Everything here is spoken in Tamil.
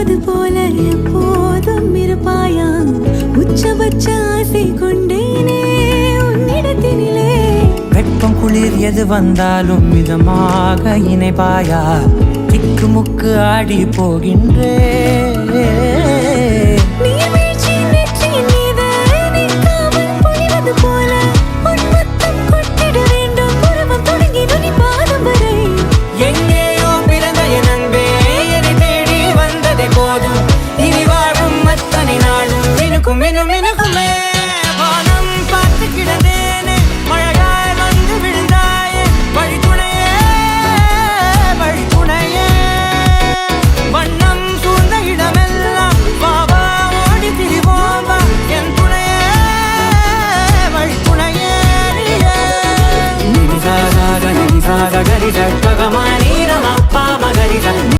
இருப்பது போல எப்போதும் இருப்பாயா உச்சபட்ச ஆசை கொண்டேனே உன்னிடத்தினிலே வெப்பம் குளிர் எது வந்தாலும் மிதமாக இணைப்பாயா திக்கு முக்கு ஆடி போகின்றே